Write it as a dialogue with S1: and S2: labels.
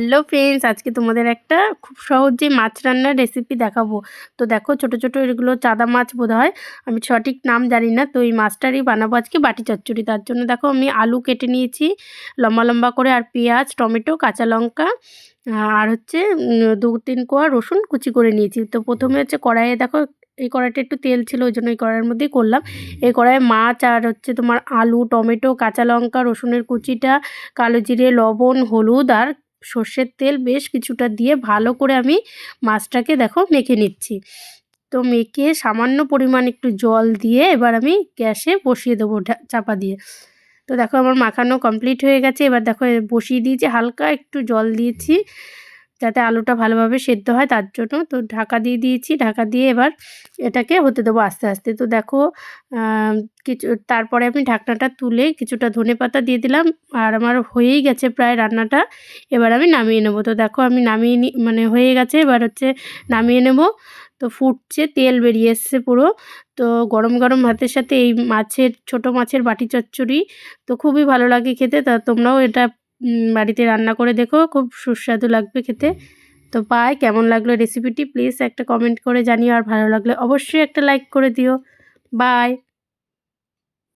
S1: Hello friends, আজকে তোমাদের একটা খুব সহজে মাছ রান্নার রেসিপি দেখাবো। তো দেখো, ছোট ছোট এগুলো চাদা মাছ বোধহয়, আমি সঠিক নাম জানি না। তো এই মাছটারই বানাবো আজকে বাটি চচ্চড়ি। তার জন্য দেখো আমি আলু কেটে নিয়েছি লম্বা লম্বা করে, আর পেঁয়াজ, টমেটো, কাঁচা লঙ্কা, আর হচ্ছে 2-3 কোয়া রসুন কুচি করে নিয়েছি। তো প্রথমে হচ্ছে কড়াইয়ে দেখো, এই কড়াইটা একটু তেল ছিল, ওই জন্য এই কড়াইয়ের মধ্যেই করলাম। এই কড়াইয়ে মাছ আর হচ্ছে তোমার আলু, টমেটো, কাঁচা লঙ্কা, রসুনের কুচিটা, কালো জিরে, লবণ, হলুদ আর সর্ষের তেল বেশ কিছুটা দিয়ে ভালো করে আমি মাছটাকে দেখো মেখে নিচ্ছি। তো মেখে সামান্য পরিমাণ একটু জল দিয়ে এবার আমি গ্যাসে বসিয়ে দেবো চাপা দিয়ে। তো দেখো আমার মাখানো কমপ্লিট হয়ে গেছে। এবার দেখো বসিয়ে দিয়েছি, হালকা একটু জল দিয়েছি যাতে আলুটা ভালোভাবে সেদ্ধ হয় তার জন্য। তো ঢাকা দিয়ে দিয়েছি, ঢাকা দিয়ে এবার এটাকে হতে দেবো আস্তে আস্তে। তো দেখো কিছু তারপরে আমি ঢাকনাটা তুলে কিছুটা ধনেপাতা দিয়ে দিলাম, আর আমার হয়েই গেছে প্রায় রান্নাটা। এবার আমি নামিয়ে নেব। তো দেখো আমি নামিয়ে মানে হয়ে গেছে, এবার হচ্ছে নামিয়ে নেব। তো ফুটছে, তেল বেরিয়ে এসছে পুরো। তো গরম গরম ভাতের সাথে এই মাছের, ছোটো মাছের বাটি চচ্চড়ি তো খুবই ভালো লাগে খেতে। তা তোমরাও এটা বাড়িতে রান্না করে দেখো, খুব সুস্বাদু লাগবে খেতে। তো কেমন লাগলো রেসিপিটি প্লিজ একটা কমেন্ট করে জানিও, আর ভালো লাগলে অবশ্যই একটা লাইক করে দিও। বাই।